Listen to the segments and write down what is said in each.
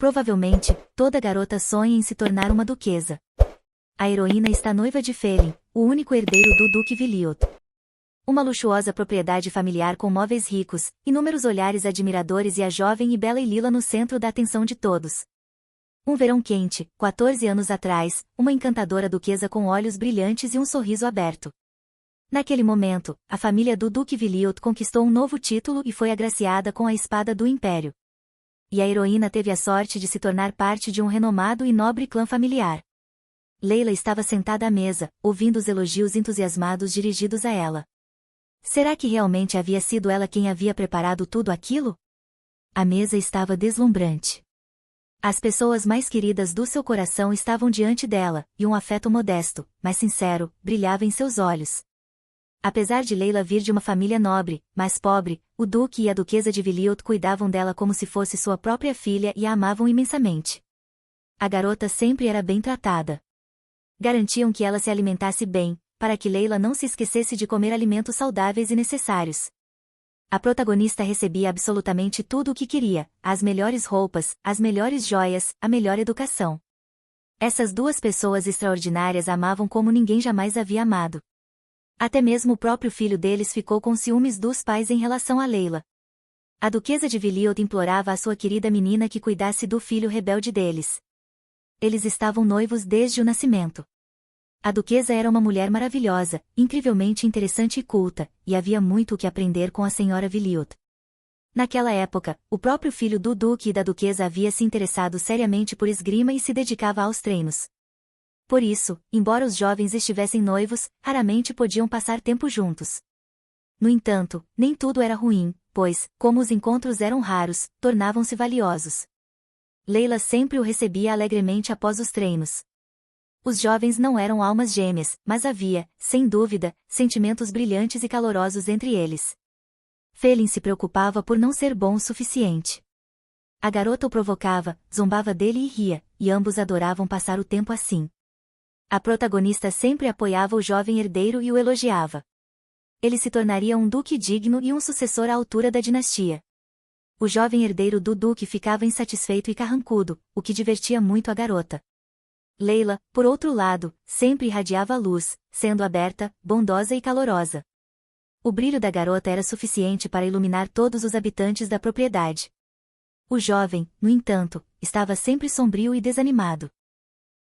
Provavelmente, toda garota sonha em se tornar uma duquesa. A heroína está noiva de Felin, o único herdeiro do Duque Viliot. Uma luxuosa propriedade familiar com móveis ricos, inúmeros olhares admiradores e a jovem e bela Lila no centro da atenção de todos. Um verão quente, 14 anos atrás, uma encantadora duquesa com olhos brilhantes e um sorriso aberto. Naquele momento, a família do Duque Viliot conquistou um novo título e foi agraciada com a espada do Império. E a heroína teve a sorte de se tornar parte de um renomado e nobre clã familiar. Leila estava sentada à mesa, ouvindo os elogios entusiasmados dirigidos a ela. Será que realmente havia sido ela quem havia preparado tudo aquilo? A mesa estava deslumbrante. As pessoas mais queridas do seu coração estavam diante dela, e um afeto modesto, mas sincero, brilhava em seus olhos. Apesar de Leila vir de uma família nobre, mas pobre, o duque e a duquesa de Viliot cuidavam dela como se fosse sua própria filha e a amavam imensamente. A garota sempre era bem tratada. Garantiam que ela se alimentasse bem, para que Leila não se esquecesse de comer alimentos saudáveis e necessários. A protagonista recebia absolutamente tudo o que queria, as melhores roupas, as melhores joias, a melhor educação. Essas duas pessoas extraordinárias amavam como ninguém jamais havia amado. Até mesmo o próprio filho deles ficou com ciúmes dos pais em relação a Leila. A duquesa de Viliot implorava à sua querida menina que cuidasse do filho rebelde deles. Eles estavam noivos desde o nascimento. A duquesa era uma mulher maravilhosa, incrivelmente interessante e culta, e havia muito o que aprender com a senhora Viliot. Naquela época, o próprio filho do duque e da duquesa havia se interessado seriamente por esgrima e se dedicava aos treinos. Por isso, embora os jovens estivessem noivos, raramente podiam passar tempo juntos. No entanto, nem tudo era ruim, pois, como os encontros eram raros, tornavam-se valiosos. Leila sempre o recebia alegremente após os treinos. Os jovens não eram almas gêmeas, mas havia, sem dúvida, sentimentos brilhantes e calorosos entre eles. Felin se preocupava por não ser bom o suficiente. A garota o provocava, zombava dele e ria, e ambos adoravam passar o tempo assim. A protagonista sempre apoiava o jovem herdeiro e o elogiava. Ele se tornaria um duque digno e um sucessor à altura da dinastia. O jovem herdeiro do duque ficava insatisfeito e carrancudo, o que divertia muito a garota. Leila, por outro lado, sempre irradiava a luz, sendo aberta, bondosa e calorosa. O brilho da garota era suficiente para iluminar todos os habitantes da propriedade. O jovem, no entanto, estava sempre sombrio e desanimado.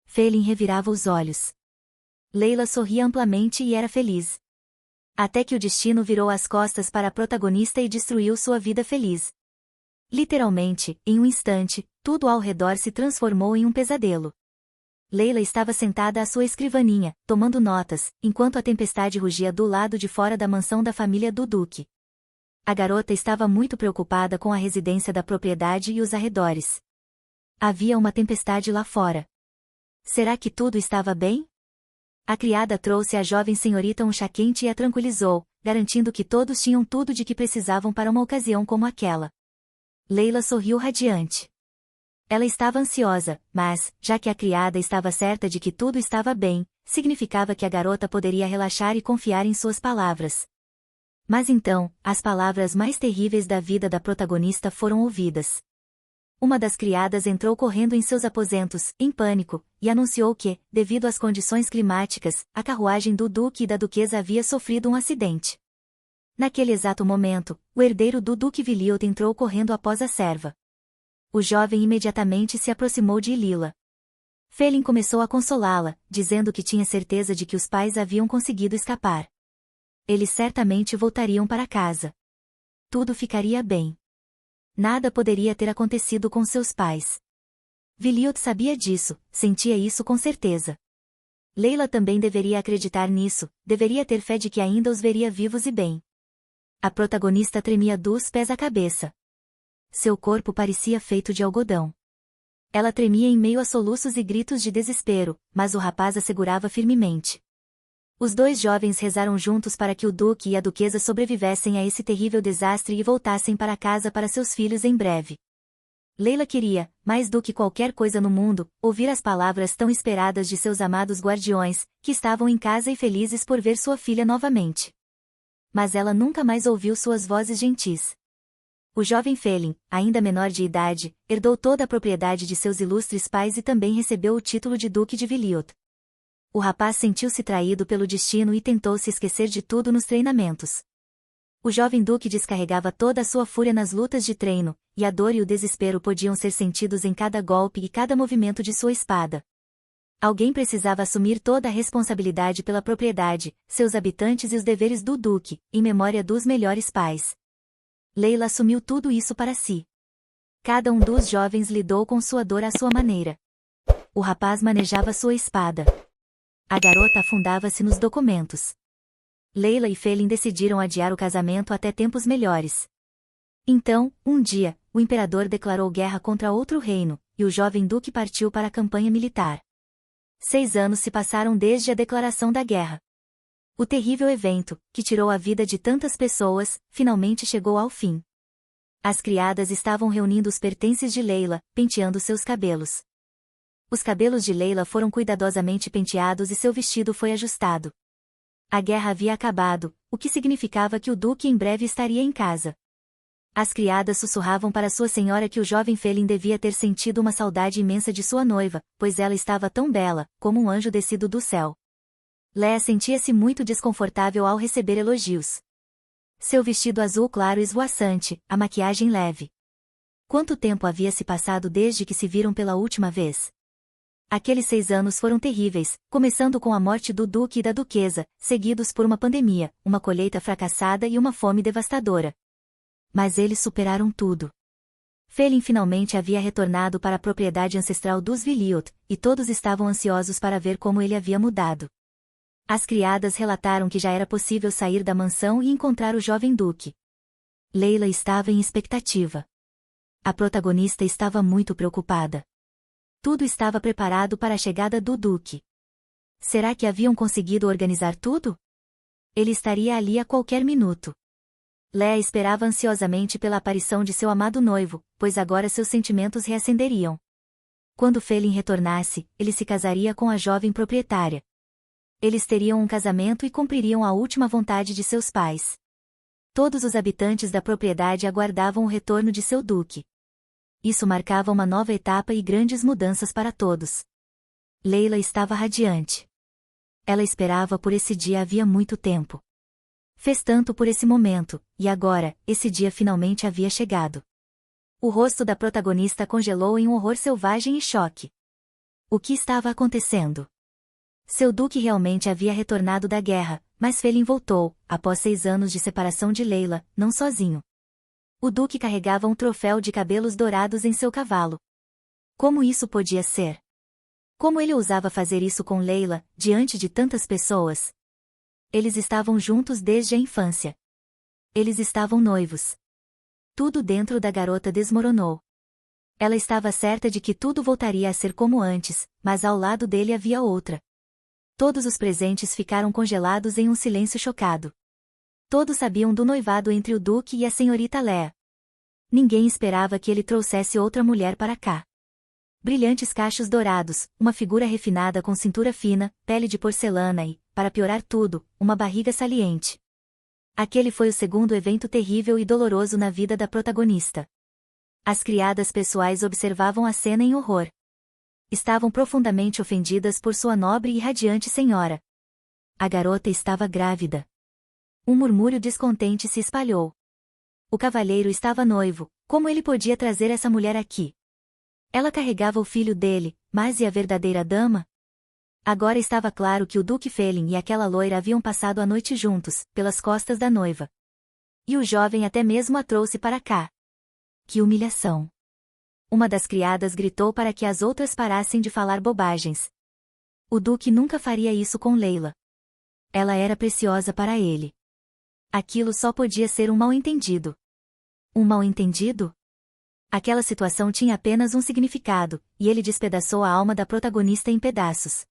Felin revirava os olhos. Leila sorria amplamente e era feliz. Até que o destino virou as costas para a protagonista e destruiu sua vida feliz. Literalmente, em um instante, tudo ao redor se transformou em um pesadelo. Leila estava sentada à sua escrivaninha, tomando notas, enquanto a tempestade rugia do lado de fora da mansão da família do duque. A garota estava muito preocupada com a residência da propriedade e os arredores. Havia uma tempestade lá fora. Será que tudo estava bem? A criada trouxe à jovem senhorita um chá quente e a tranquilizou, garantindo que todos tinham tudo de que precisavam para uma ocasião como aquela. Leila sorriu radiante. Ela estava ansiosa, mas, já que a criada estava certa de que tudo estava bem, significava que a garota poderia relaxar e confiar em suas palavras. Mas então, as palavras mais terríveis da vida da protagonista foram ouvidas. Uma das criadas entrou correndo em seus aposentos, em pânico, e anunciou que, devido às condições climáticas, a carruagem do duque e da duquesa havia sofrido um acidente. Naquele exato momento, o herdeiro do duque Viliot entrou correndo após a serva. O jovem imediatamente se aproximou de Lila. Felin começou a consolá-la, dizendo que tinha certeza de que os pais haviam conseguido escapar. Eles certamente voltariam para casa. Tudo ficaria bem. Nada poderia ter acontecido com seus pais. Viliot sabia disso, sentia isso com certeza. Leila também deveria acreditar nisso, deveria ter fé de que ainda os veria vivos e bem. A protagonista tremia dos pés à cabeça. Seu corpo parecia feito de algodão. Ela tremia em meio a soluços e gritos de desespero, mas o rapaz a segurava firmemente. Os dois jovens rezaram juntos para que o duque e a duquesa sobrevivessem a esse terrível desastre e voltassem para casa para seus filhos em breve. Leila queria, mais do que qualquer coisa no mundo, ouvir as palavras tão esperadas de seus amados guardiões, que estavam em casa e felizes por ver sua filha novamente. Mas ela nunca mais ouviu suas vozes gentis. O jovem Felin, ainda menor de idade, herdou toda a propriedade de seus ilustres pais e também recebeu o título de Duque de Viliot. O rapaz sentiu-se traído pelo destino e tentou se esquecer de tudo nos treinamentos. O jovem duque descarregava toda a sua fúria nas lutas de treino, e a dor e o desespero podiam ser sentidos em cada golpe e cada movimento de sua espada. Alguém precisava assumir toda a responsabilidade pela propriedade, seus habitantes e os deveres do duque, em memória dos melhores pais. Leila assumiu tudo isso para si. Cada um dos jovens lidou com sua dor à sua maneira. O rapaz manejava sua espada. A garota afundava-se nos documentos. Leila e Felin decidiram adiar o casamento até tempos melhores. Então, um dia, o imperador declarou guerra contra outro reino, e o jovem duque partiu para a campanha militar. 6 anos se passaram desde a declaração da guerra. O terrível evento, que tirou a vida de tantas pessoas, finalmente chegou ao fim. As criadas estavam reunindo os pertences de Leila, penteando seus cabelos. Os cabelos de Leila foram cuidadosamente penteados e seu vestido foi ajustado. A guerra havia acabado, o que significava que o duque em breve estaria em casa. As criadas sussurravam para sua senhora que o jovem Felin devia ter sentido uma saudade imensa de sua noiva, pois ela estava tão bela, como um anjo descido do céu. Leia sentia-se muito desconfortável ao receber elogios. Seu vestido azul claro e esvoaçante, a maquiagem leve. Quanto tempo havia se passado desde que se viram pela última vez? Aqueles 6 anos foram terríveis, começando com a morte do duque e da duquesa, seguidos por uma pandemia, uma colheita fracassada e uma fome devastadora. Mas eles superaram tudo. Felin finalmente havia retornado para a propriedade ancestral dos Viliot, e todos estavam ansiosos para ver como ele havia mudado. As criadas relataram que já era possível sair da mansão e encontrar o jovem duque. Leila estava em expectativa. A protagonista estava muito preocupada. Tudo estava preparado para a chegada do duque. Será que haviam conseguido organizar tudo? Ele estaria ali a qualquer minuto. Leia esperava ansiosamente pela aparição de seu amado noivo, pois agora seus sentimentos reacenderiam. Quando Felin retornasse, ele se casaria com a jovem proprietária. Eles teriam um casamento e cumpririam a última vontade de seus pais. Todos os habitantes da propriedade aguardavam o retorno de seu duque. Isso marcava uma nova etapa e grandes mudanças para todos. Leila estava radiante. Ela esperava por esse dia havia muito tempo. Fez tanto por esse momento, e agora, esse dia finalmente havia chegado. O rosto da protagonista congelou em um horror selvagem e choque. O que estava acontecendo? Seu duque realmente havia retornado da guerra, mas Felin voltou, após 6 anos de separação de Leila, não sozinho. O duque carregava um troféu de cabelos dourados em seu cavalo. Como isso podia ser? Como ele ousava fazer isso com Leila, diante de tantas pessoas? Eles estavam juntos desde a infância. Eles estavam noivos. Tudo dentro da garota desmoronou. Ela estava certa de que tudo voltaria a ser como antes, mas ao lado dele havia outra. Todos os presentes ficaram congelados em um silêncio chocado. Todos sabiam do noivado entre o duque e a senhorita Leia. Ninguém esperava que ele trouxesse outra mulher para cá. Brilhantes cachos dourados, uma figura refinada com cintura fina, pele de porcelana e, para piorar tudo, uma barriga saliente. Aquele foi o segundo evento terrível e doloroso na vida da protagonista. As criadas pessoais observavam a cena em horror. Estavam profundamente ofendidas por sua nobre e radiante senhora. A garota estava grávida. Um murmúrio descontente se espalhou. O cavalheiro estava noivo, como ele podia trazer essa mulher aqui? Ela carregava o filho dele, mas e a verdadeira dama? Agora estava claro que o Duque Felin e aquela loira haviam passado a noite juntos, pelas costas da noiva. E o jovem até mesmo a trouxe para cá. Que humilhação! Uma das criadas gritou para que as outras parassem de falar bobagens. O Duque nunca faria isso com Leila. Ela era preciosa para ele. Aquilo só podia ser um mal-entendido. Um mal-entendido? Aquela situação tinha apenas um significado, e ele despedaçou a alma da protagonista em pedaços.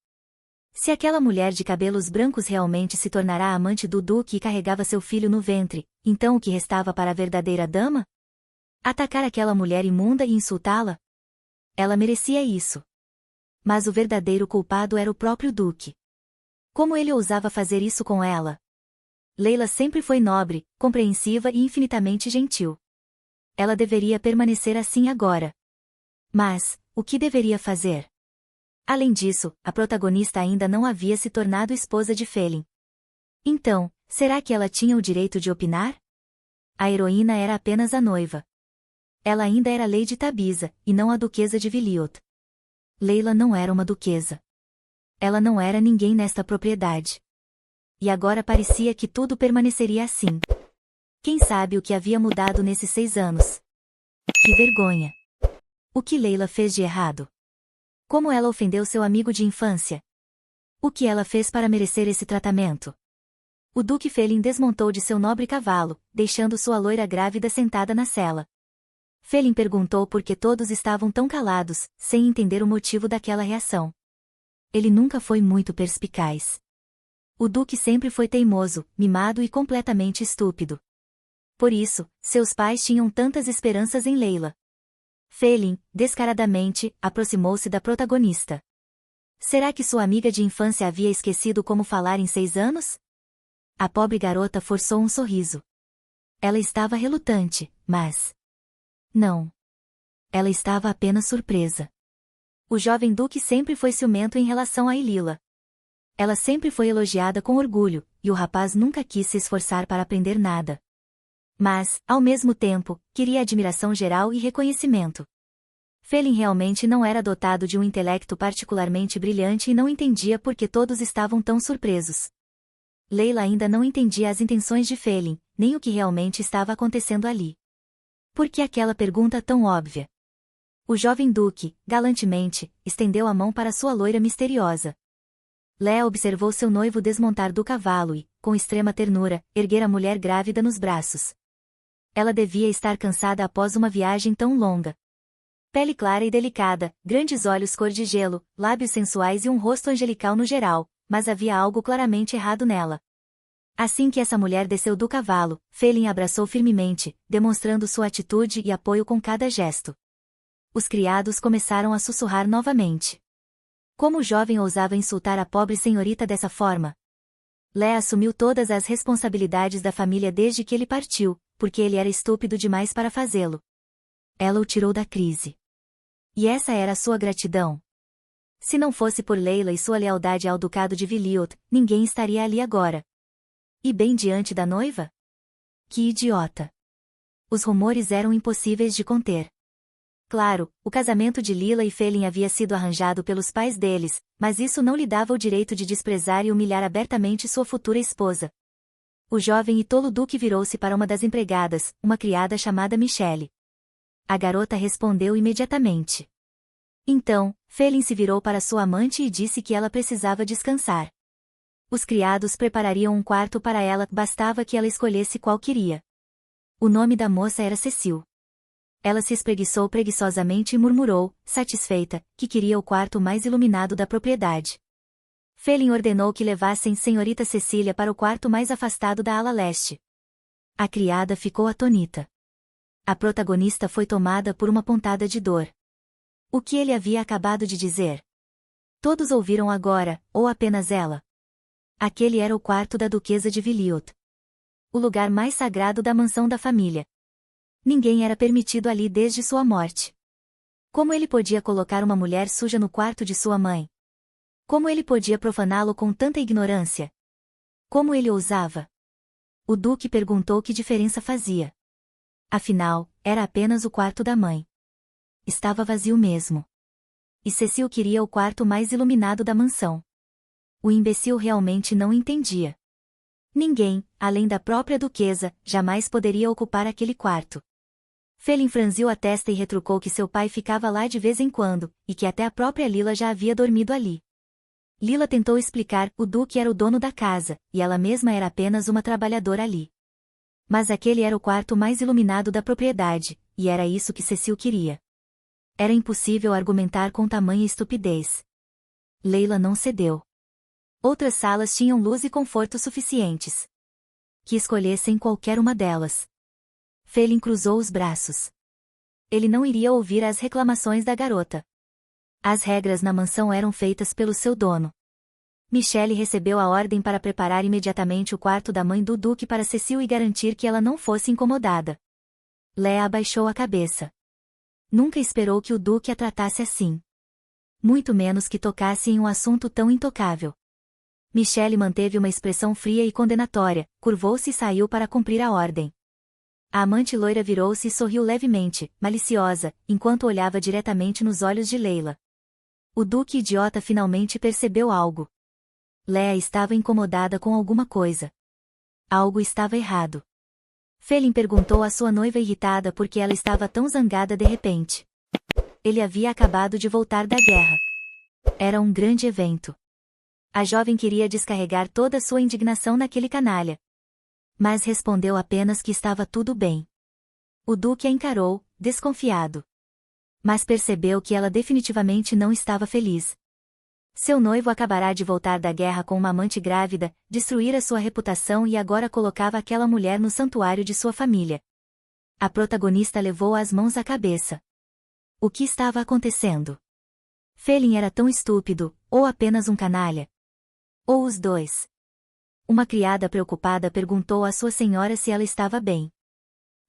Se aquela mulher de cabelos brancos realmente se tornará a amante do Duque e carregava seu filho no ventre, então o que restava para a verdadeira dama? Atacar aquela mulher imunda e insultá-la? Ela merecia isso. Mas o verdadeiro culpado era o próprio Duque. Como ele ousava fazer isso com ela? Leila sempre foi nobre, compreensiva e infinitamente gentil. Ela deveria permanecer assim agora. Mas, o que deveria fazer? Além disso, a protagonista ainda não havia se tornado esposa de Felin. Então, será que ela tinha o direito de opinar? A heroína era apenas a noiva. Ela ainda era Lady Tabitha, e não a duquesa de Viliot. Layla não era uma duquesa. Ela não era ninguém nesta propriedade. E agora parecia que tudo permaneceria assim. Quem sabe o que havia mudado nesses 6 anos? Que vergonha! O que Layla fez de errado? Como ela ofendeu seu amigo de infância? O que ela fez para merecer esse tratamento? O Duque Felin desmontou de seu nobre cavalo, deixando sua loira grávida sentada na sela. Felin perguntou por que todos estavam tão calados, sem entender o motivo daquela reação. Ele nunca foi muito perspicaz. O Duque sempre foi teimoso, mimado e completamente estúpido. Por isso, seus pais tinham tantas esperanças em Layla. Felin, descaradamente, aproximou-se da protagonista. Será que sua amiga de infância havia esquecido como falar em 6 anos? A pobre garota forçou um sorriso. Ela estava relutante, mas... Não. Ela estava apenas surpresa. O jovem duque sempre foi ciumento em relação a Elila. Ela sempre foi elogiada com orgulho, e o rapaz nunca quis se esforçar para aprender nada. Mas, ao mesmo tempo, queria admiração geral e reconhecimento. Felin realmente não era dotado de um intelecto particularmente brilhante e não entendia por que todos estavam tão surpresos. Layla ainda não entendia as intenções de Felin, nem o que realmente estava acontecendo ali. Por que aquela pergunta tão óbvia? O jovem duque, galantemente, estendeu a mão para sua loira misteriosa. Léa observou seu noivo desmontar do cavalo e, com extrema ternura, erguer a mulher grávida nos braços. Ela devia estar cansada após uma viagem tão longa. Pele clara e delicada, grandes olhos cor de gelo, lábios sensuais e um rosto angelical no geral, mas havia algo claramente errado nela. Assim que essa mulher desceu do cavalo, Felin a abraçou firmemente, demonstrando sua atitude e apoio com cada gesto. Os criados começaram a sussurrar novamente. Como o jovem ousava insultar a pobre senhorita dessa forma? Léa assumiu todas as responsabilidades da família desde que ele partiu, porque ele era estúpido demais para fazê-lo. Ela o tirou da crise. E essa era a sua gratidão? Se não fosse por Layla e sua lealdade ao ducado de Viliot, ninguém estaria ali agora. E bem diante da noiva? Que idiota! Os rumores eram impossíveis de conter. Claro, o casamento de Lila e Felin havia sido arranjado pelos pais deles, mas isso não lhe dava o direito de desprezar e humilhar abertamente sua futura esposa. O jovem e tolo duque virou-se para uma das empregadas, uma criada chamada Michelle. A garota respondeu imediatamente. Então, Felin se virou para sua amante e disse que ela precisava descansar. Os criados preparariam um quarto para ela, bastava que ela escolhesse qual queria. O nome da moça era Cecil. Ela se espreguiçou preguiçosamente e murmurou, satisfeita, que queria o quarto mais iluminado da propriedade. Felin ordenou que levassem senhorita Cecília para o quarto mais afastado da ala leste. A criada ficou atônita. A protagonista foi tomada por uma pontada de dor. O que ele havia acabado de dizer? Todos ouviram agora, ou apenas ela? Aquele era o quarto da duquesa de Viliot. O lugar mais sagrado da mansão da família. Ninguém era permitido ali desde sua morte. Como ele podia colocar uma mulher suja no quarto de sua mãe? Como ele podia profaná-lo com tanta ignorância? Como ele ousava? O duque perguntou que diferença fazia. Afinal, era apenas o quarto da mãe. Estava vazio mesmo. E Cecil queria o quarto mais iluminado da mansão. O imbecil realmente não entendia. Ninguém, além da própria duquesa, jamais poderia ocupar aquele quarto. Felin franziu a testa e retrucou que seu pai ficava lá de vez em quando, e que até a própria Lila já havia dormido ali. Lila tentou explicar, o duque era o dono da casa, e ela mesma era apenas uma trabalhadora ali. Mas aquele era o quarto mais iluminado da propriedade, e era isso que Cecil queria. Era impossível argumentar com tamanha estupidez. Layla não cedeu. Outras salas tinham luz e conforto suficientes. Que escolhessem qualquer uma delas. Felin cruzou os braços. Ele não iria ouvir as reclamações da garota. As regras na mansão eram feitas pelo seu dono. Michelle recebeu a ordem para preparar imediatamente o quarto da mãe do duque para Cecil e garantir que ela não fosse incomodada. Leia abaixou a cabeça. Nunca esperou que o Duque a tratasse assim. Muito menos que tocasse em um assunto tão intocável. Michelle manteve uma expressão fria e condenatória, curvou-se e saiu para cumprir a ordem. A amante loira virou-se e sorriu levemente, maliciosa, enquanto olhava diretamente nos olhos de Leila. O Duque idiota finalmente percebeu algo. Leia estava incomodada com alguma coisa. Algo estava errado. Felin perguntou à sua noiva irritada por que ela estava tão zangada de repente. Ele havia acabado de voltar da guerra. Era um grande evento. A jovem queria descarregar toda a sua indignação naquele canalha. Mas respondeu apenas que estava tudo bem. O Duque a encarou, desconfiado. Mas percebeu que ela definitivamente não estava feliz. Seu noivo acabará de voltar da guerra com uma amante grávida, destruíra sua reputação e agora colocava aquela mulher no santuário de sua família. A protagonista levou as mãos à cabeça. O que estava acontecendo? Felin era tão estúpido, ou apenas um canalha? Ou os dois? Uma criada preocupada perguntou à sua senhora se ela estava bem.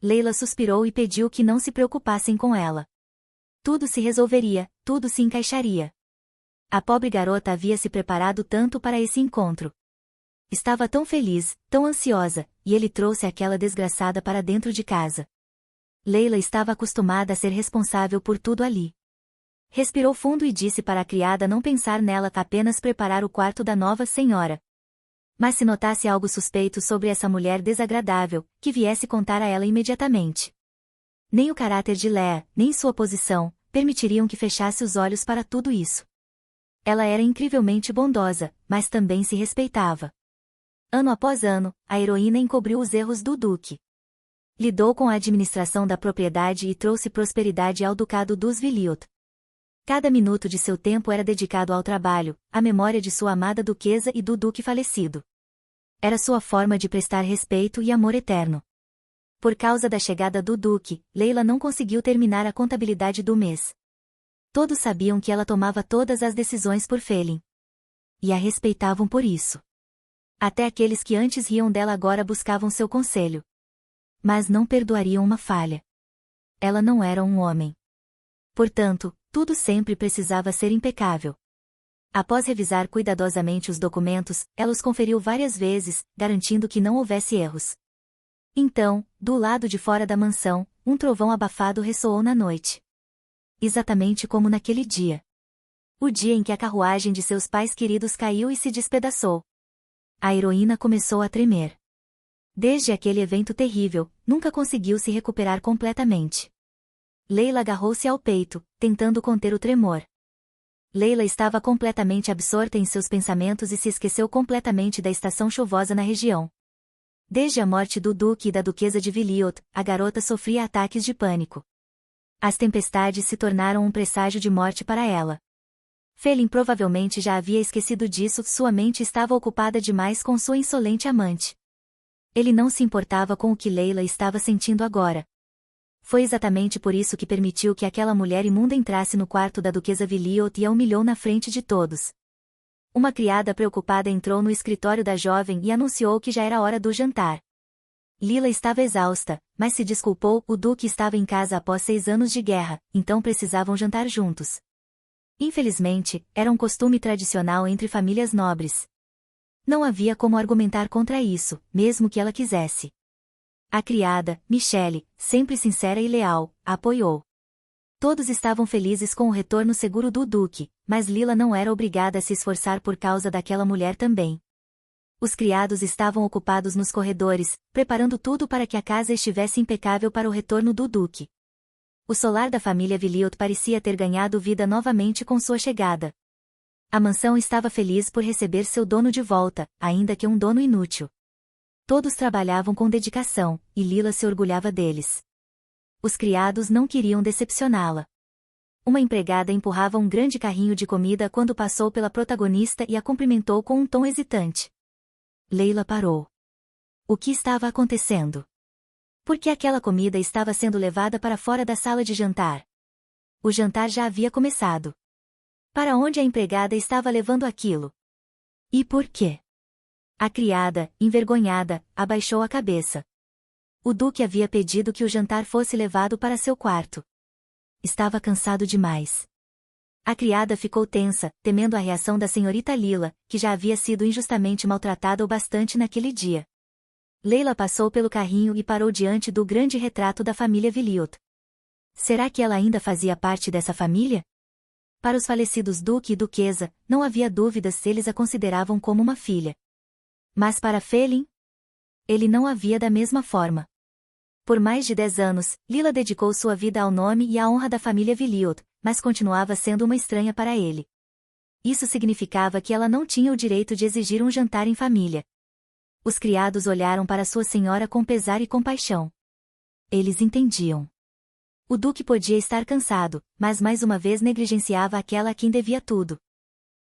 Leila suspirou e pediu que não se preocupassem com ela. Tudo se resolveria, tudo se encaixaria. A pobre garota havia se preparado tanto para esse encontro. Estava tão feliz, tão ansiosa, e ele trouxe aquela desgraçada para dentro de casa. Leila estava acostumada a ser responsável por tudo ali. Respirou fundo e disse para a criada não pensar nela, apenas preparar o quarto da nova senhora. Mas se notasse algo suspeito sobre essa mulher desagradável, que viesse contar a ela imediatamente. Nem o caráter de Leia, nem sua posição, permitiriam que fechasse os olhos para tudo isso. Ela era incrivelmente bondosa, mas também se respeitava. Ano após ano, a heroína encobriu os erros do Duque. Lidou com a administração da propriedade e trouxe prosperidade ao Ducado dos Viliot. Cada minuto de seu tempo era dedicado ao trabalho, à memória de sua amada duquesa e do Duque falecido. Era sua forma de prestar respeito e amor eterno. Por causa da chegada do Duque, Leila não conseguiu terminar a contabilidade do mês. Todos sabiam que ela tomava todas as decisões por Felin. E a respeitavam por isso. Até aqueles que antes riam dela agora buscavam seu conselho. Mas não perdoariam uma falha. Ela não era um homem. Portanto, tudo sempre precisava ser impecável. Após revisar cuidadosamente os documentos, ela os conferiu várias vezes, garantindo que não houvesse erros. Então, do lado de fora da mansão, um trovão abafado ressoou na noite. Exatamente como naquele dia. O dia em que a carruagem de seus pais queridos caiu e se despedaçou. A heroína começou a tremer. Desde aquele evento terrível, nunca conseguiu se recuperar completamente. Leila agarrou-se ao peito, tentando conter o tremor. Leila estava completamente absorta em seus pensamentos e se esqueceu completamente da estação chuvosa na região. Desde a morte do Duque e da Duquesa de Viliot, a garota sofria ataques de pânico. As tempestades se tornaram um presságio de morte para ela. Felin provavelmente já havia esquecido disso, sua mente estava ocupada demais com sua insolente amante. Ele não se importava com o que Leila estava sentindo agora. Foi exatamente por isso que permitiu que aquela mulher imunda entrasse no quarto da Duquesa Viliot e a humilhou na frente de todos. Uma criada preocupada entrou no escritório da jovem e anunciou que já era hora do jantar. Lila estava exausta, mas se desculpou, o Duque estava em casa após 6 anos de guerra, então precisavam jantar juntos. Infelizmente, era um costume tradicional entre famílias nobres. Não havia como argumentar contra isso, mesmo que ela quisesse. A criada, Michelle, sempre sincera e leal, a apoiou. Todos estavam felizes com o retorno seguro do Duque, mas Lila não era obrigada a se esforçar por causa daquela mulher também. Os criados estavam ocupados nos corredores, preparando tudo para que a casa estivesse impecável para o retorno do Duque. O solar da família Viliot parecia ter ganhado vida novamente com sua chegada. A mansão estava feliz por receber seu dono de volta, ainda que um dono inútil. Todos trabalhavam com dedicação, e Lila se orgulhava deles. Os criados não queriam decepcioná-la. Uma empregada empurrava um grande carrinho de comida quando passou pela protagonista e a cumprimentou com um tom hesitante. Leila parou. O que estava acontecendo? Por que aquela comida estava sendo levada para fora da sala de jantar? O jantar já havia começado. Para onde a empregada estava levando aquilo? E por quê? A criada, envergonhada, abaixou a cabeça. O duque havia pedido que o jantar fosse levado para seu quarto. Estava cansado demais. A criada ficou tensa, temendo a reação da senhorita Lila, que já havia sido injustamente maltratada o bastante naquele dia. Leila passou pelo carrinho e parou diante do grande retrato da família Viliot. Será que ela ainda fazia parte dessa família? Para os falecidos duque e duquesa, não havia dúvidas se eles a consideravam como uma filha. Mas para Felin? Ele não havia da mesma forma. Por mais de 10 anos, Lila dedicou sua vida ao nome e à honra da família Viliot, mas continuava sendo uma estranha para ele. Isso significava que ela não tinha o direito de exigir um jantar em família. Os criados olharam para sua senhora com pesar e compaixão. Eles entendiam. O duque podia estar cansado, mas mais uma vez negligenciava aquela a quem devia tudo.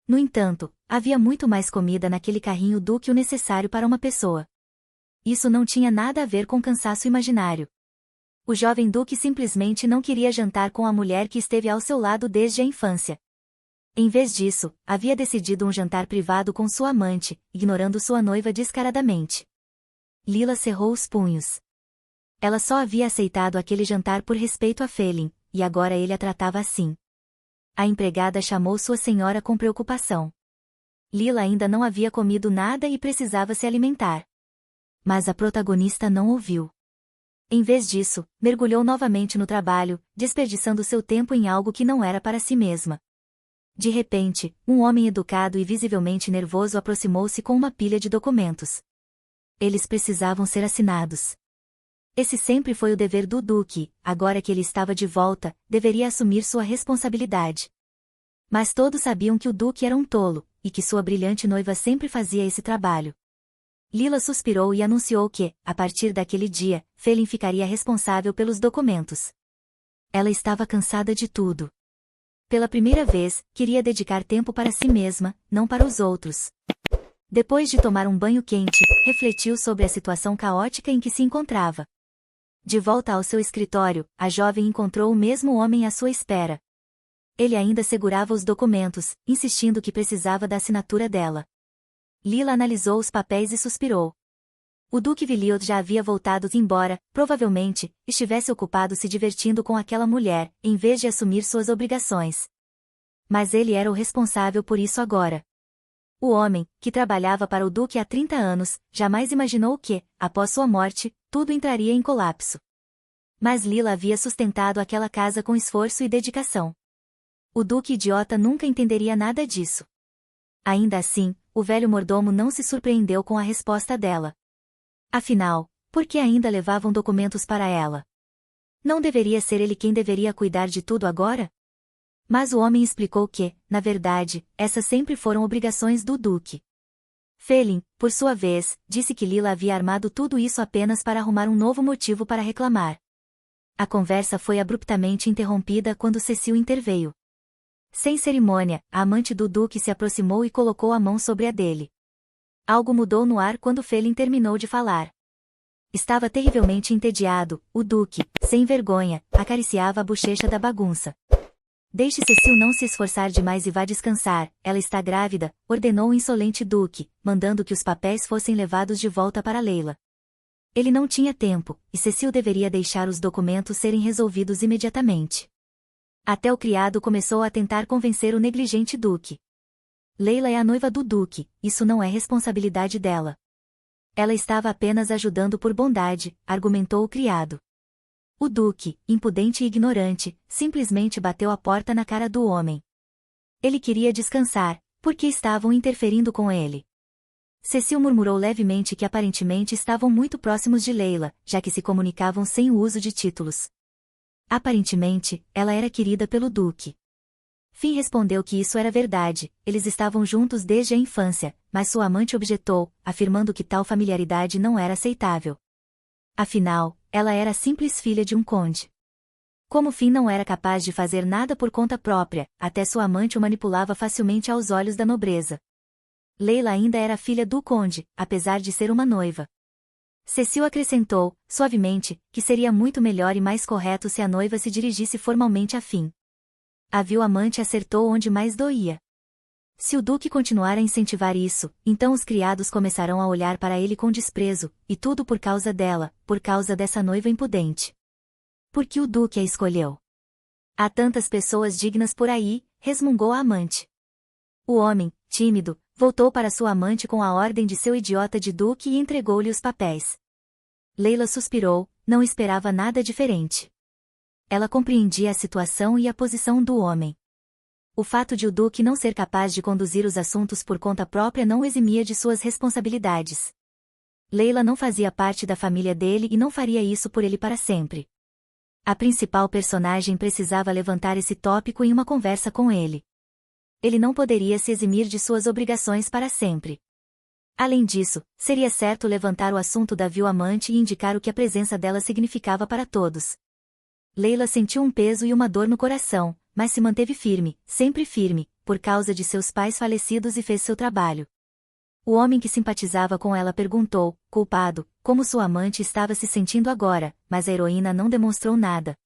No entanto, havia muito mais comida naquele carrinho do que o necessário para uma pessoa. Isso não tinha nada a ver com cansaço imaginário. O jovem duque simplesmente não queria jantar com a mulher que esteve ao seu lado desde a infância. Em vez disso, havia decidido um jantar privado com sua amante, ignorando sua noiva descaradamente. Lila cerrou os punhos. Ela só havia aceitado aquele jantar por respeito a Felin, e agora ele a tratava assim. A empregada chamou sua senhora com preocupação. Lila ainda não havia comido nada e precisava se alimentar. Mas a protagonista não ouviu. Em vez disso, mergulhou novamente no trabalho, desperdiçando seu tempo em algo que não era para si mesma. De repente, um homem educado e visivelmente nervoso aproximou-se com uma pilha de documentos. Eles precisavam ser assinados. Esse sempre foi o dever do duque, agora que ele estava de volta, deveria assumir sua responsabilidade. Mas todos sabiam que o duque era um tolo, e que sua brilhante noiva sempre fazia esse trabalho. Lila suspirou e anunciou que, a partir daquele dia, Felin ficaria responsável pelos documentos. Ela estava cansada de tudo. Pela primeira vez, queria dedicar tempo para si mesma, não para os outros. Depois de tomar um banho quente, refletiu sobre a situação caótica em que se encontrava. De volta ao seu escritório, a jovem encontrou o mesmo homem à sua espera. Ele ainda segurava os documentos, insistindo que precisava da assinatura dela. Lila analisou os papéis e suspirou. O Duque Viliot já havia voltado embora, provavelmente, estivesse ocupado se divertindo com aquela mulher, em vez de assumir suas obrigações. Mas ele era o responsável por isso agora. O homem, que trabalhava para o Duque há 30 anos, jamais imaginou que, após sua morte, tudo entraria em colapso. Mas Lila havia sustentado aquela casa com esforço e dedicação. O Duque idiota nunca entenderia nada disso. Ainda assim, o velho mordomo não se surpreendeu com a resposta dela. Afinal, por que ainda levavam documentos para ela? Não deveria ser ele quem deveria cuidar de tudo agora? Mas o homem explicou que, na verdade, essas sempre foram obrigações do Duque. Felin, por sua vez, disse que Lila havia armado tudo isso apenas para arrumar um novo motivo para reclamar. A conversa foi abruptamente interrompida quando Cecil interveio. Sem cerimônia, a amante do Duque se aproximou e colocou a mão sobre a dele. Algo mudou no ar quando Felin terminou de falar. Estava terrivelmente entediado, o Duque, sem vergonha, acariciava a bochecha da bagunça. Deixe Cecil não se esforçar demais e vá descansar, ela está grávida, ordenou o insolente Duque, mandando que os papéis fossem levados de volta para Leila. Ele não tinha tempo, e Cecil deveria deixar os documentos serem resolvidos imediatamente. Até o criado começou a tentar convencer o negligente Duque. Leila é a noiva do Duque, isso não é responsabilidade dela. Ela estava apenas ajudando por bondade, argumentou o criado. O Duque, impudente e ignorante, simplesmente bateu a porta na cara do homem. Ele queria descansar, porque estavam interferindo com ele. Cecil murmurou levemente que aparentemente estavam muito próximos de Leila, já que se comunicavam sem o uso de títulos. Aparentemente, ela era querida pelo Duque. Finn respondeu que isso era verdade, eles estavam juntos desde a infância, mas sua amante objetou, afirmando que tal familiaridade não era aceitável. Afinal, ela era a simples filha de um conde. Como Finn não era capaz de fazer nada por conta própria, até sua amante o manipulava facilmente aos olhos da nobreza. Leila ainda era filha do conde, apesar de ser uma noiva. Cecil acrescentou, suavemente, que seria muito melhor e mais correto se a noiva se dirigisse formalmente a Finn. A vil amante acertou onde mais doía. Se o Duque continuar a incentivar isso, então os criados começarão a olhar para ele com desprezo, e tudo por causa dela, por causa dessa noiva impudente. Por que o Duque a escolheu? Há tantas pessoas dignas por aí, resmungou a amante. O homem, tímido, voltou para sua amante com a ordem de seu idiota de Duque e entregou-lhe os papéis. Leila suspirou, não esperava nada diferente. Ela compreendia a situação e a posição do homem. O fato de o Duque não ser capaz de conduzir os assuntos por conta própria não o eximia de suas responsabilidades. Leila não fazia parte da família dele e não faria isso por ele para sempre. A principal personagem precisava levantar esse tópico em uma conversa com ele. Ele não poderia se eximir de suas obrigações para sempre. Além disso, seria certo levantar o assunto da vil-amante e indicar o que a presença dela significava para todos. Leila sentiu um peso e uma dor no coração, mas se manteve firme, sempre firme, por causa de seus pais falecidos e fez seu trabalho. O homem que simpatizava com ela perguntou, culpado, como sua amante estava se sentindo agora, mas a heroína não demonstrou nada.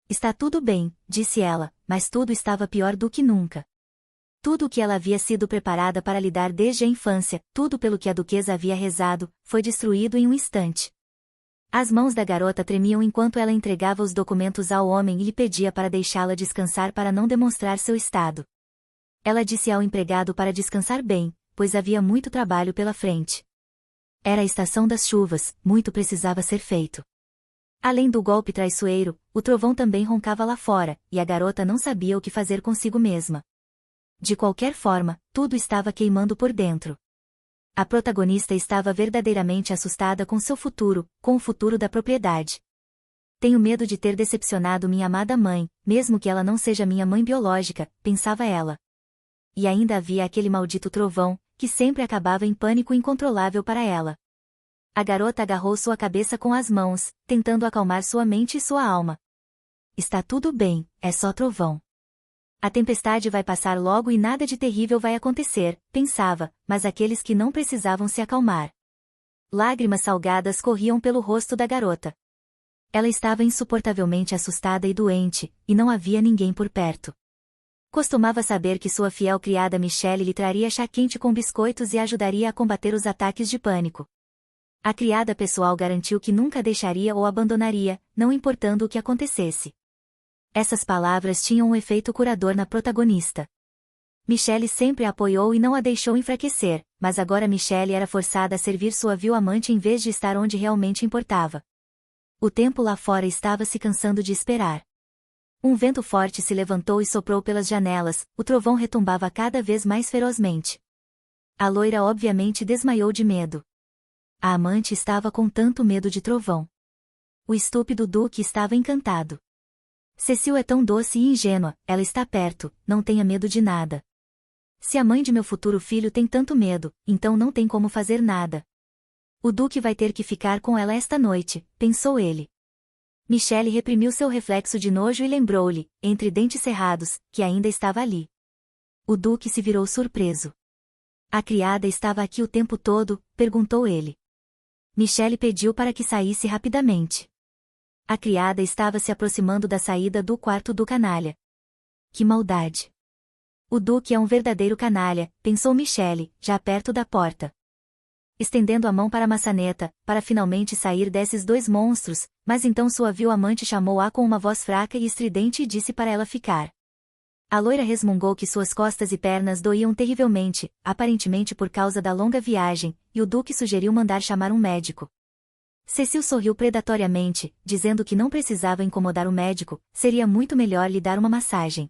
Está tudo bem, disse ela, mas tudo estava pior do que nunca. Tudo o que ela havia sido preparada para lidar desde a infância, tudo pelo que a duquesa havia rezado, foi destruído em um instante. As mãos da garota tremiam enquanto ela entregava os documentos ao homem e lhe pedia para deixá-la descansar para não demonstrar seu estado. Ela disse ao empregado para descansar bem, pois havia muito trabalho pela frente. Era a estação das chuvas, muito precisava ser feito. Além do golpe traiçoeiro, o trovão também roncava lá fora, e a garota não sabia o que fazer consigo mesma. De qualquer forma, tudo estava queimando por dentro. A protagonista estava verdadeiramente assustada com seu futuro, com o futuro da propriedade. Tenho medo de ter decepcionado minha amada mãe, mesmo que ela não seja minha mãe biológica, pensava ela. E ainda havia aquele maldito trovão, que sempre acabava em pânico incontrolável para ela. A garota agarrou sua cabeça com as mãos, tentando acalmar sua mente e sua alma. Está tudo bem, é só trovão. A tempestade vai passar logo e nada de terrível vai acontecer, pensava, mas aqueles que não precisavam se acalmar. Lágrimas salgadas corriam pelo rosto da garota. Ela estava insuportavelmente assustada e doente, e não havia ninguém por perto. Costumava saber que sua fiel criada Michelle lhe traria chá quente com biscoitos e ajudaria a combater os ataques de pânico. A criada pessoal garantiu que nunca deixaria ou abandonaria, não importando o que acontecesse. Essas palavras tinham um efeito curador na protagonista. Michelle sempre a apoiou e não a deixou enfraquecer, mas agora Michelle era forçada a servir sua vil amante em vez de estar onde realmente importava. O tempo lá fora estava se cansando de esperar. Um vento forte se levantou e soprou pelas janelas, o trovão retumbava cada vez mais ferozmente. A loira obviamente desmaiou de medo. A amante estava com tanto medo de trovão. O estúpido Duque estava encantado. Cecil é tão doce e ingênua, ela está perto, não tenha medo de nada. Se a mãe de meu futuro filho tem tanto medo, então não tem como fazer nada. O Duque vai ter que ficar com ela esta noite, pensou ele. Michelle reprimiu seu reflexo de nojo e lembrou-lhe, entre dentes cerrados, que ainda estava ali. O Duque se virou surpreso. A criada estava aqui o tempo todo, perguntou ele. Michelle pediu para que saísse rapidamente. A criada estava se aproximando da saída do quarto do canalha. Que maldade! O Duque é um verdadeiro canalha, pensou Michelle, já perto da porta. Estendendo a mão para a maçaneta, para finalmente sair desses dois monstros, mas então sua vil amante chamou-a com uma voz fraca e estridente e disse para ela ficar. A loira resmungou que suas costas e pernas doíam terrivelmente, aparentemente por causa da longa viagem, e o Duque sugeriu mandar chamar um médico. Cecil sorriu predatoriamente, dizendo que não precisava incomodar o médico, seria muito melhor lhe dar uma massagem.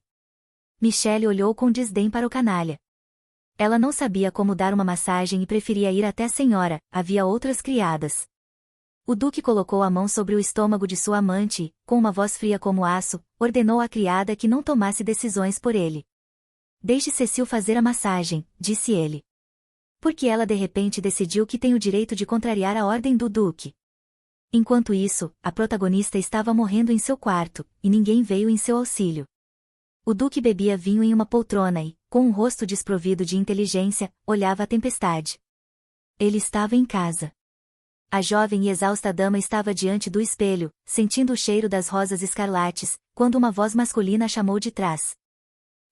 Michelle olhou com desdém para o canalha. Ela não sabia como dar uma massagem e preferia ir até a senhora, havia outras criadas. O Duque colocou a mão sobre o estômago de sua amante e, com uma voz fria como aço, ordenou à criada que não tomasse decisões por ele. Deixe Cecil fazer a massagem, disse ele. Porque ela de repente decidiu que tem o direito de contrariar a ordem do Duque. Enquanto isso, a protagonista estava morrendo em seu quarto, e ninguém veio em seu auxílio. O Duque bebia vinho em uma poltrona e, com um rosto desprovido de inteligência, olhava a tempestade. Ele estava em casa. A jovem e exausta dama estava diante do espelho, sentindo o cheiro das rosas escarlates, quando uma voz masculina a chamou de trás.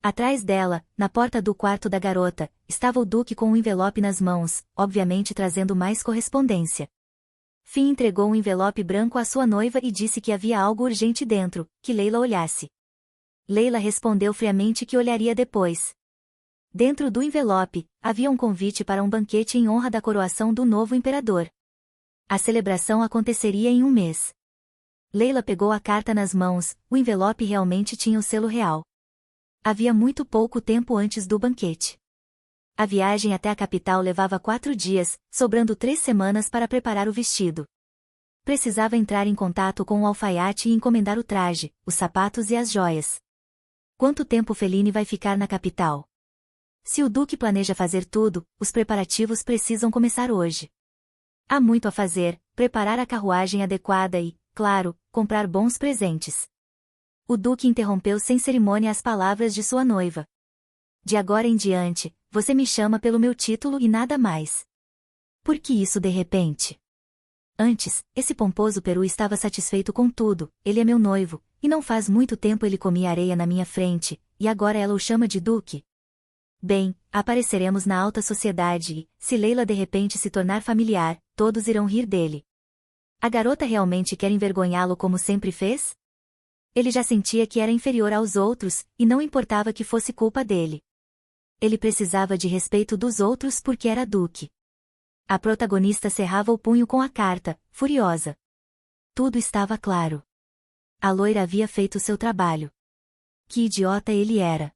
Atrás dela, na porta do quarto da garota, estava o Duque com um envelope nas mãos, obviamente trazendo mais correspondência. Finn entregou um envelope branco à sua noiva e disse que havia algo urgente dentro, que Leila olhasse. Leila respondeu friamente que olharia depois. Dentro do envelope, havia um convite para um banquete em honra da coroação do novo imperador. A celebração aconteceria em um mês. Leila pegou a carta nas mãos, o envelope realmente tinha o selo real. Havia muito pouco tempo antes do banquete. A viagem até a capital levava 4 dias, sobrando 3 semanas para preparar o vestido. Precisava entrar em contato com o alfaiate e encomendar o traje, os sapatos e as joias. Quanto tempo Feline vai ficar na capital? Se o Duque planeja fazer tudo, os preparativos precisam começar hoje. Há muito a fazer, preparar a carruagem adequada e, claro, comprar bons presentes. O Duque interrompeu sem cerimônia as palavras de sua noiva. De agora em diante, você me chama pelo meu título e nada mais. Por que isso de repente? Antes, esse pomposo peru estava satisfeito com tudo, ele é meu noivo, e não faz muito tempo ele comia areia na minha frente, e agora ela o chama de Duque. Bem, apareceremos na alta sociedade e, se Leila de repente se tornar familiar, todos irão rir dele. A garota realmente quer envergonhá-lo como sempre fez? Ele já sentia que era inferior aos outros, e não importava que fosse culpa dele. Ele precisava de respeito dos outros porque era Duque. A protagonista cerrava o punho com a carta, furiosa. Tudo estava claro. A loira havia feito seu trabalho. Que idiota ele era.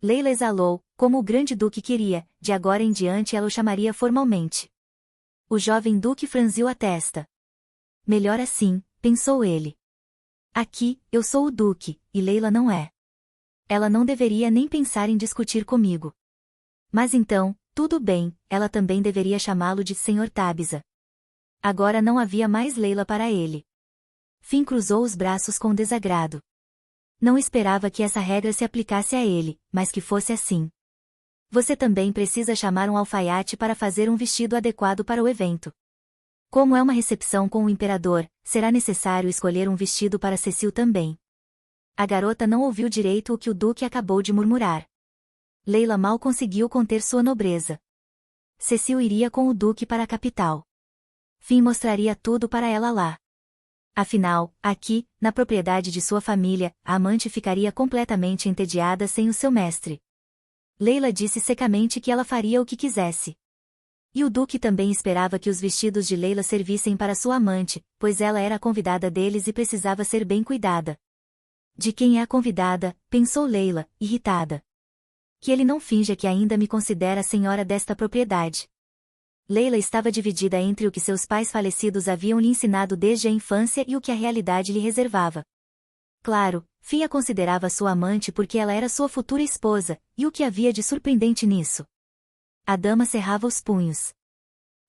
Leila exalou, como o grande Duque queria, de agora em diante ela o chamaria formalmente. O jovem Duque franziu a testa. Melhor assim, pensou ele. Aqui, eu sou o Duque, e Leila não é. Ela não deveria nem pensar em discutir comigo. Mas então, tudo bem, ela também deveria chamá-lo de Sr. Tabisa. Agora não havia mais Leila para ele. Finn cruzou os braços com desagrado. Não esperava que essa regra se aplicasse a ele, mas que fosse assim. Você também precisa chamar um alfaiate para fazer um vestido adequado para o evento. Como é uma recepção com o imperador, será necessário escolher um vestido para Cecil também. A garota não ouviu direito o que o Duque acabou de murmurar. Leila mal conseguiu conter sua nobreza. Cecil iria com o Duque para a capital. Finn mostraria tudo para ela lá. Afinal, aqui, na propriedade de sua família, a amante ficaria completamente entediada sem o seu mestre. Leila disse secamente que ela faria o que quisesse. E o Duque também esperava que os vestidos de Leila servissem para sua amante, pois ela era a convidada deles e precisava ser bem cuidada. De quem é a convidada, pensou Leila, irritada. Que ele não finja que ainda me considera a senhora desta propriedade. Leila estava dividida entre o que seus pais falecidos haviam lhe ensinado desde a infância e o que a realidade lhe reservava. Claro, Finn a considerava sua amante porque ela era sua futura esposa, e o que havia de surpreendente nisso? A dama cerrava os punhos.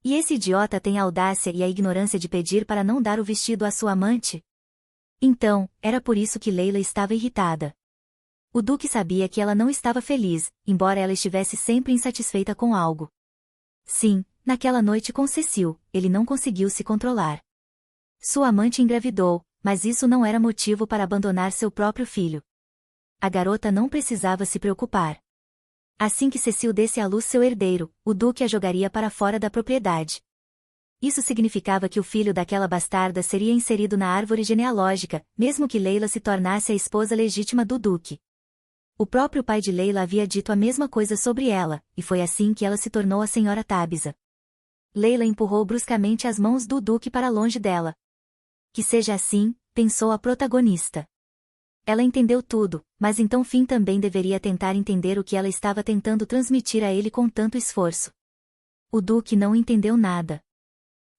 E esse idiota tem a audácia e a ignorância de pedir para não dar o vestido à sua amante? Então, era por isso que Leila estava irritada. O Duque sabia que ela não estava feliz, embora ela estivesse sempre insatisfeita com algo. Sim, naquela noite com Cecil, ele não conseguiu se controlar. Sua amante engravidou, mas isso não era motivo para abandonar seu próprio filho. A garota não precisava se preocupar. Assim que Cecil desse à luz seu herdeiro, o Duque a jogaria para fora da propriedade. Isso significava que o filho daquela bastarda seria inserido na árvore genealógica, mesmo que Leila se tornasse a esposa legítima do Duque. O próprio pai de Leila havia dito a mesma coisa sobre ela, e foi assim que ela se tornou a Sra. Tabisa. Leila empurrou bruscamente as mãos do Duque para longe dela. Que seja assim, pensou a protagonista. Ela entendeu tudo, mas então Finn também deveria tentar entender o que ela estava tentando transmitir a ele com tanto esforço. O Duque não entendeu nada.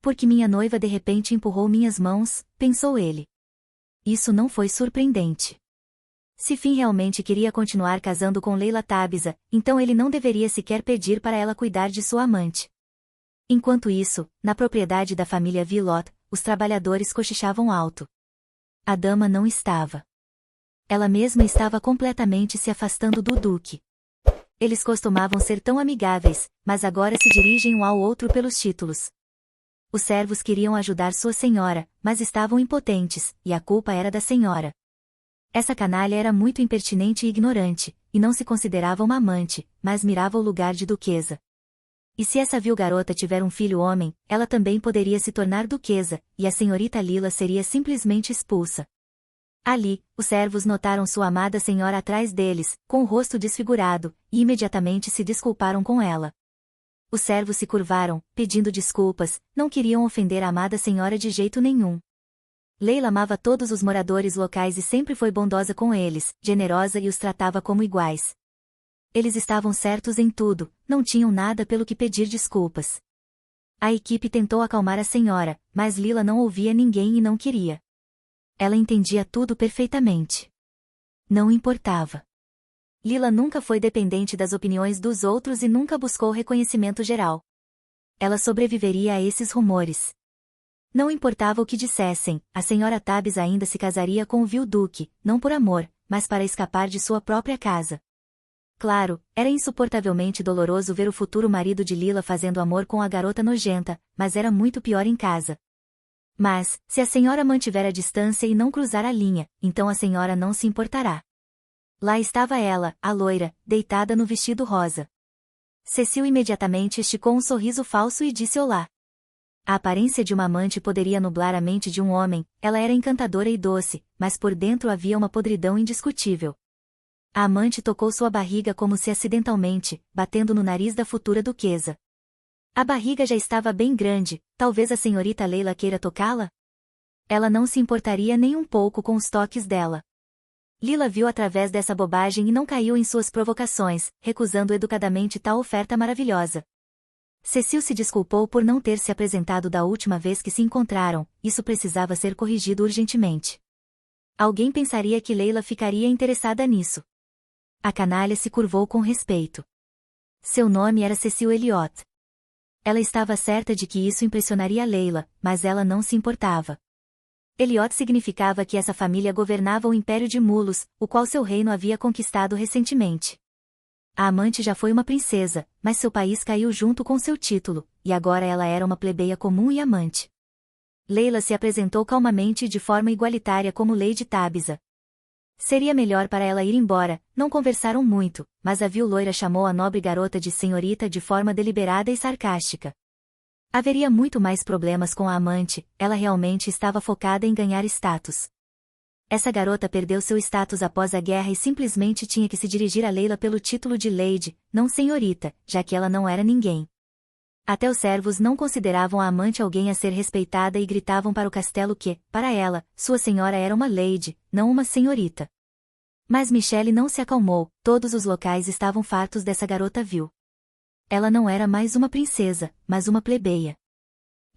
Porque minha noiva de repente empurrou minhas mãos, pensou ele. Isso não foi surpreendente. Se Finn realmente queria continuar casando com Leila Tabisa, então ele não deveria sequer pedir para ela cuidar de sua amante. Enquanto isso, na propriedade da família Villot, os trabalhadores cochichavam alto. A dama não estava. Ela mesma estava completamente se afastando do Duque. Eles costumavam ser tão amigáveis, mas agora se dirigem um ao outro pelos títulos. Os servos queriam ajudar sua senhora, mas estavam impotentes, e a culpa era da senhora. Essa canalha era muito impertinente e ignorante, e não se considerava uma amante, mas mirava o lugar de duquesa. E se essa vil garota tiver um filho homem, ela também poderia se tornar duquesa, e a senhorita Lila seria simplesmente expulsa. Ali, os servos notaram sua amada senhora atrás deles, com o rosto desfigurado, e imediatamente se desculparam com ela. Os servos se curvaram, pedindo desculpas, não queriam ofender a amada senhora de jeito nenhum. Leila amava todos os moradores locais e sempre foi bondosa com eles, generosa e os tratava como iguais. Eles estavam certos em tudo, não tinham nada pelo que pedir desculpas. A equipe tentou acalmar a senhora, mas Lila não ouvia ninguém e não queria. Ela entendia tudo perfeitamente. Não importava. Lila nunca foi dependente das opiniões dos outros e nunca buscou reconhecimento geral. Ela sobreviveria a esses rumores. Não importava o que dissessem, a senhora Tabitha ainda se casaria com o vil duque, não por amor, mas para escapar de sua própria casa. Claro, era insuportavelmente doloroso ver o futuro marido de Lila fazendo amor com a garota nojenta, mas era muito pior em casa. Mas, se a senhora mantiver a distância e não cruzar a linha, então a senhora não se importará. Lá estava ela, a loira, deitada no vestido rosa. Cecil imediatamente esticou um sorriso falso e disse olá. A aparência de uma amante poderia nublar a mente de um homem, ela era encantadora e doce, mas por dentro havia uma podridão indiscutível. A amante tocou sua barriga como se acidentalmente, batendo no nariz da futura duquesa. A barriga já estava bem grande, talvez a senhorita Leila queira tocá-la? Ela não se importaria nem um pouco com os toques dela. Lila viu através dessa bobagem e não caiu em suas provocações, recusando educadamente tal oferta maravilhosa. Cecil se desculpou por não ter se apresentado da última vez que se encontraram, isso precisava ser corrigido urgentemente. Alguém pensaria que Leila ficaria interessada nisso. A canalha se curvou com respeito. Seu nome era Cecil Elliot. Ela estava certa de que isso impressionaria Leila, mas ela não se importava. Elliot significava que essa família governava o Império de Mulos, o qual seu reino havia conquistado recentemente. A amante já foi uma princesa, mas seu país caiu junto com seu título, e agora ela era uma plebeia comum e amante. Leila se apresentou calmamente e de forma igualitária como Lady Tabitha. Seria melhor para ela ir embora, não conversaram muito, mas a vil loira chamou a nobre garota de senhorita de forma deliberada e sarcástica. Haveria muito mais problemas com a amante, ela realmente estava focada em ganhar status. Essa garota perdeu seu status após a guerra e simplesmente tinha que se dirigir a Leila pelo título de Lady, não senhorita, já que ela não era ninguém. Até os servos não consideravam a amante alguém a ser respeitada e gritavam para o castelo que, para ela, sua senhora era uma lady, não uma senhorita. Mas Michelle não se acalmou, todos os locais estavam fartos dessa garota vil. Ela não era mais uma princesa, mas uma plebeia.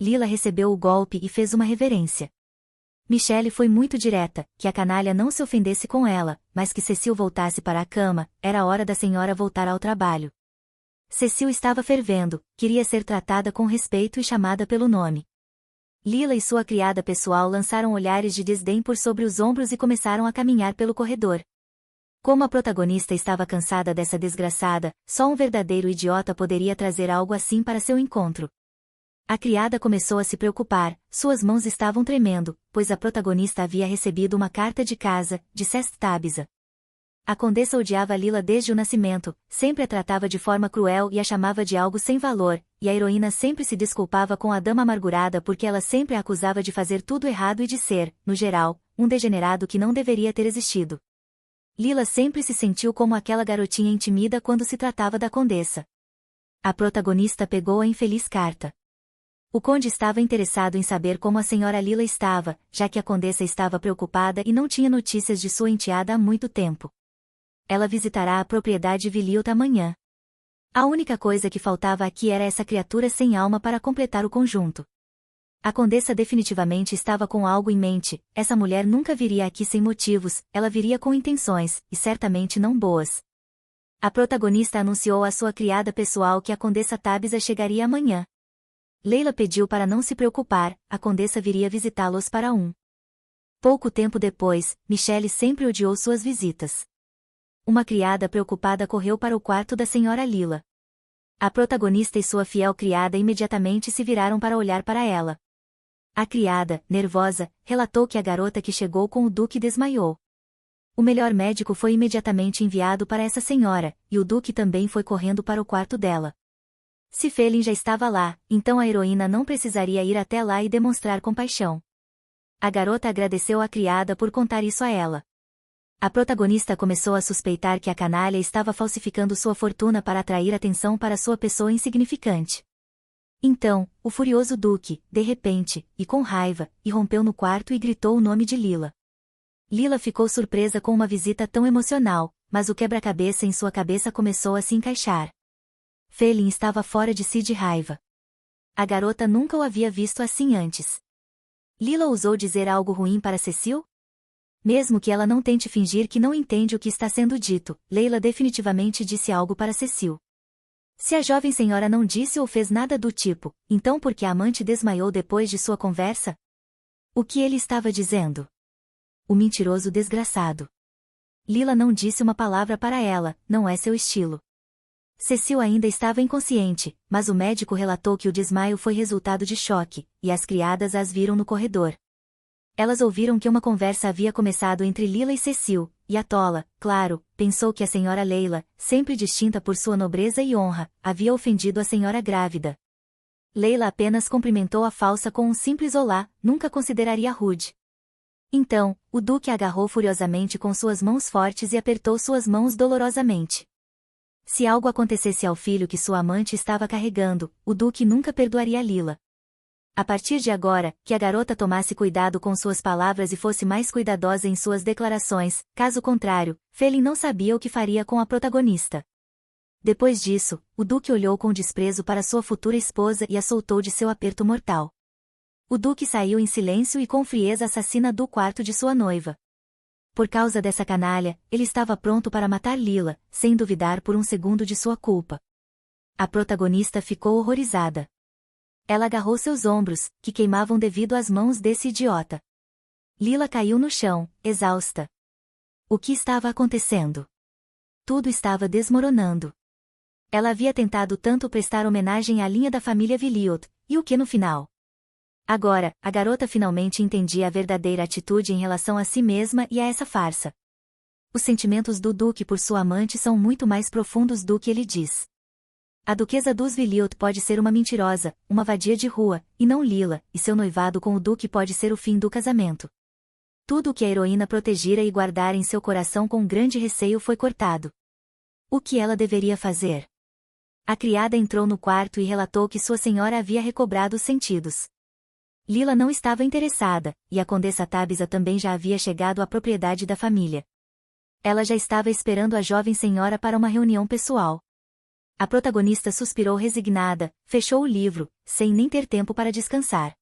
Lila recebeu o golpe e fez uma reverência. Michelle foi muito direta, que a canalha não se ofendesse com ela, mas que Cecil voltasse para a cama, era hora da senhora voltar ao trabalho. Cecil estava fervendo, queria ser tratada com respeito e chamada pelo nome. Lila e sua criada pessoal lançaram olhares de desdém por sobre os ombros e começaram a caminhar pelo corredor. Como a protagonista estava cansada dessa desgraçada, só um verdadeiro idiota poderia trazer algo assim para seu encontro. A criada começou a se preocupar, suas mãos estavam tremendo, pois a protagonista havia recebido uma carta de casa, de Sest Tabitha. A condessa odiava Lila desde o nascimento, sempre a tratava de forma cruel e a chamava de algo sem valor, e a heroína sempre se desculpava com a dama amargurada porque ela sempre a acusava de fazer tudo errado e de ser, no geral, um degenerado que não deveria ter existido. Lila sempre se sentiu como aquela garotinha intimida quando se tratava da condessa. A protagonista pegou a infeliz carta. O conde estava interessado em saber como a senhora Lila estava, já que a condessa estava preocupada e não tinha notícias de sua enteada há muito tempo. Ela visitará a propriedade Villiot amanhã. A única coisa que faltava aqui era essa criatura sem alma para completar o conjunto. A condessa definitivamente estava com algo em mente, essa mulher nunca viria aqui sem motivos, ela viria com intenções, e certamente não boas. A protagonista anunciou à sua criada pessoal que a condessa Tabitha chegaria amanhã. Leila pediu para não se preocupar, a condessa viria visitá-los para um. Pouco tempo depois, Michelle sempre odiou suas visitas. Uma criada preocupada correu para o quarto da senhora Lila. A protagonista e sua fiel criada imediatamente se viraram para olhar para ela. A criada, nervosa, relatou que a garota que chegou com o duque desmaiou. O melhor médico foi imediatamente enviado para essa senhora, e o Duque também foi correndo para o quarto dela. Se Felin já estava lá, então a heroína não precisaria ir até lá e demonstrar compaixão. A garota agradeceu à criada por contar isso a ela. A protagonista começou a suspeitar que a canalha estava falsificando sua fortuna para atrair atenção para sua pessoa insignificante. Então, o furioso Duque, de repente, e com raiva, irrompeu no quarto e gritou o nome de Lila. Lila ficou surpresa com uma visita tão emocional, mas o quebra-cabeça em sua cabeça começou a se encaixar. Felin estava fora de si de raiva. A garota nunca o havia visto assim antes. Lila ousou dizer algo ruim para Cecil? Mesmo que ela não tente fingir que não entende o que está sendo dito, Leila definitivamente disse algo para Cecil. Se a jovem senhora não disse ou fez nada do tipo, então por que a amante desmaiou depois de sua conversa? O que ele estava dizendo? O mentiroso desgraçado. Lila não disse uma palavra para ela, não é seu estilo. Cecil ainda estava inconsciente, mas o médico relatou que o desmaio foi resultado de choque, e as criadas as viram no corredor. Elas ouviram que uma conversa havia começado entre Lila e Cecil, e a tola, claro, pensou que a senhora Leila, sempre distinta por sua nobreza e honra, havia ofendido a senhora grávida. Leila apenas cumprimentou a falsa com um simples olá, nunca consideraria rude. Então, o Duque a agarrou furiosamente com suas mãos fortes e apertou suas mãos dolorosamente. Se algo acontecesse ao filho que sua amante estava carregando, o Duque nunca perdoaria Lila. A partir de agora, que a garota tomasse cuidado com suas palavras e fosse mais cuidadosa em suas declarações, caso contrário, Felin não sabia o que faria com a protagonista. Depois disso, o Duque olhou com desprezo para sua futura esposa e a soltou de seu aperto mortal. O Duque saiu em silêncio e com frieza assassina do quarto de sua noiva. Por causa dessa canalha, ele estava pronto para matar Lila, sem duvidar por um segundo de sua culpa. A protagonista ficou horrorizada. Ela agarrou seus ombros, que queimavam devido às mãos desse idiota. Lila caiu no chão, exausta. O que estava acontecendo? Tudo estava desmoronando. Ela havia tentado tanto prestar homenagem à linha da família Villiot, e o que no final? Agora, a garota finalmente entendia a verdadeira atitude em relação a si mesma e a essa farsa. Os sentimentos do Duque por sua amante são muito mais profundos do que ele diz. A duquesa dos Villiot pode ser uma mentirosa, uma vadia de rua, e não Lila, e seu noivado com o Duque pode ser o fim do casamento. Tudo o que a heroína protegera e guardara em seu coração com grande receio foi cortado. O que ela deveria fazer? A criada entrou no quarto e relatou que sua senhora havia recobrado os sentidos. Lila não estava interessada, e a condessa Tabitha também já havia chegado à propriedade da família. Ela já estava esperando a jovem senhora para uma reunião pessoal. A protagonista suspirou resignada, fechou o livro, sem nem ter tempo para descansar.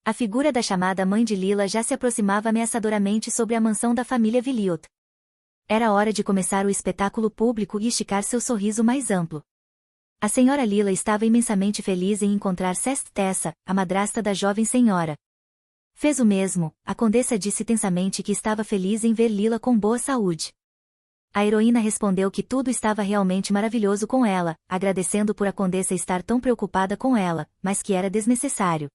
A figura da chamada mãe de Lila já se aproximava ameaçadoramente sobre a mansão da família Villiot. Era hora de começar o espetáculo público e esticar seu sorriso mais amplo. A senhora Lila estava imensamente feliz em encontrar Sest Tessa, a madrasta da jovem senhora. Fez o mesmo, a condessa disse tensamente que estava feliz em ver Lila com boa saúde. A heroína respondeu que tudo estava realmente maravilhoso com ela, agradecendo por a condessa estar tão preocupada com ela, mas que era desnecessário.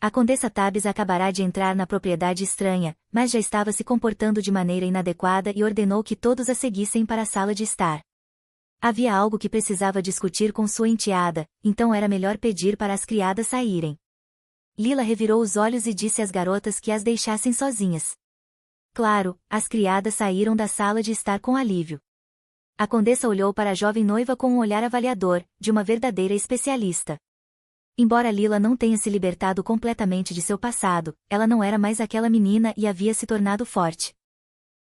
A condessa Tabitha acabará de entrar na propriedade estranha, mas já estava se comportando de maneira inadequada e ordenou que todos a seguissem para a sala de estar. Havia algo que precisava discutir com sua enteada, então era melhor pedir para as criadas saírem. Lila revirou os olhos e disse às garotas que as deixassem sozinhas. Claro, as criadas saíram da sala de estar com alívio. A condessa olhou para a jovem noiva com um olhar avaliador, de uma verdadeira especialista. Embora Lila não tenha se libertado completamente de seu passado, ela não era mais aquela menina e havia se tornado forte.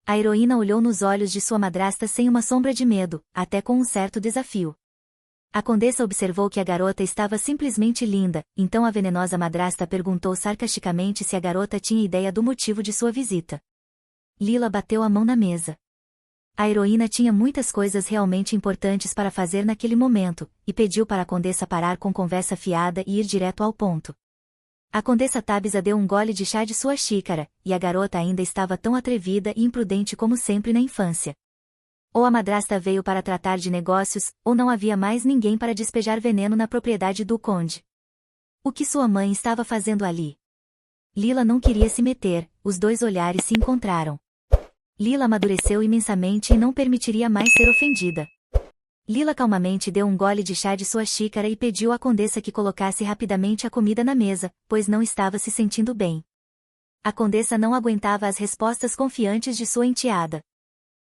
A heroína olhou nos olhos de sua madrasta sem uma sombra de medo, até com um certo desafio. A condessa observou que a garota estava simplesmente linda, então a venenosa madrasta perguntou sarcasticamente se a garota tinha ideia do motivo de sua visita. Lila bateu a mão na mesa. A heroína tinha muitas coisas realmente importantes para fazer naquele momento, e pediu para a condessa parar com conversa fiada e ir direto ao ponto. A condessa Tabitha deu um gole de chá de sua xícara, e a garota ainda estava tão atrevida e imprudente como sempre na infância. Ou a madrasta veio para tratar de negócios, ou não havia mais ninguém para despejar veneno na propriedade do conde. O que sua mãe estava fazendo ali? Lila não queria se meter, os dois olhares se encontraram. Lila amadureceu imensamente e não permitiria mais ser ofendida. Lila calmamente deu um gole de chá de sua xícara e pediu à condessa que colocasse rapidamente a comida na mesa, pois não estava se sentindo bem. A condessa não aguentava as respostas confiantes de sua enteada.